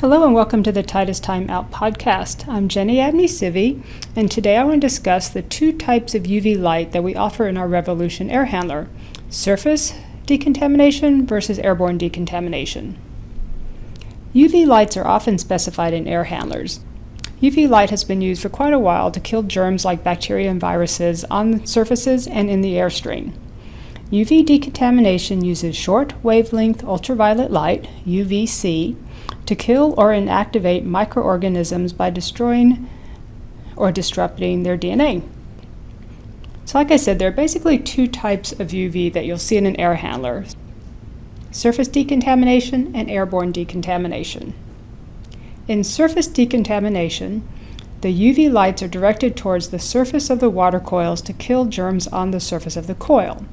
Hello and welcome to the Titus Timeout podcast. I'm Jenny Abney-Civi, and today I want to discuss the two types of UV light that we offer in our Revolution air handler: surface decontamination versus airborne decontamination. UV lights are often specified in air handlers. UV light has been used for quite a while to kill germs like bacteria and viruses on surfaces and in the airstream. UV decontamination uses short wavelength ultraviolet light, UVC, to kill or inactivate microorganisms by destroying or disrupting their DNA. So like I said, there are basically two types of UV that you'll see in an air handler: surface decontamination and airborne decontamination. In surface decontamination, the UV lights are directed towards the surface of the water coils to kill germs on the surface of the coil.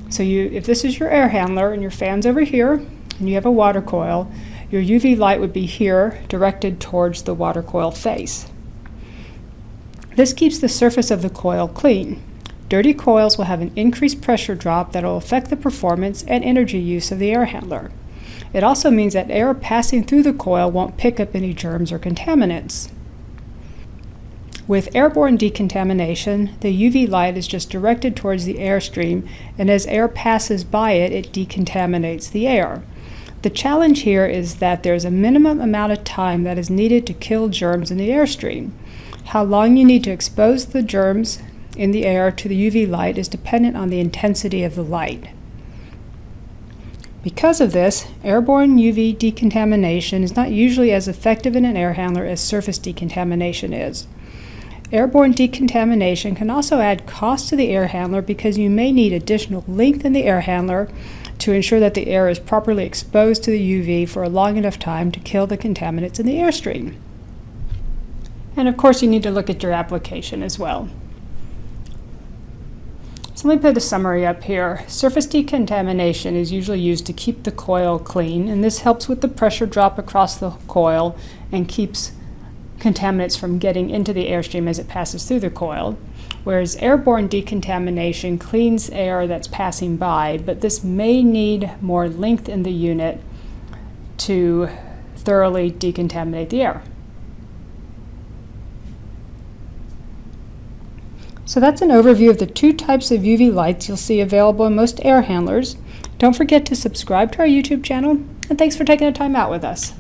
So if this is your air handler and your fan's over here and you have a water coil, your UV light would be here, directed towards the water coil face. This keeps the surface of the coil clean. Dirty coils will have an increased pressure drop that will affect the performance and energy use of the air handler. It also means that air passing through the coil won't pick up any germs or contaminants. With airborne decontamination, the UV light is just directed towards the airstream, and as air passes by it, it decontaminates the air. The challenge here is that there's a minimum amount of time that is needed to kill germs in the airstream. How long you need to expose the germs in the air to the UV light is dependent on the intensity of the light. Because of this, airborne UV decontamination is not usually as effective in an air handler as surface decontamination is. Airborne decontamination can also add cost to the air handler because you may need additional length in the air handler to ensure that the air is properly exposed to the UV for a long enough time to kill the contaminants in the airstream. And of course, you need to look at your application as well. So let me put a summary up here. Surface decontamination is usually used to keep the coil clean, and this helps with the pressure drop across the coil and keeps contaminants from getting into the airstream as it passes through the coil. Whereas airborne decontamination cleans air that's passing by, but this may need more length in the unit to thoroughly decontaminate the air. So that's an overview of the two types of UV lights you'll see available in most air handlers. Don't forget to subscribe to our YouTube channel, and thanks for taking the time out with us.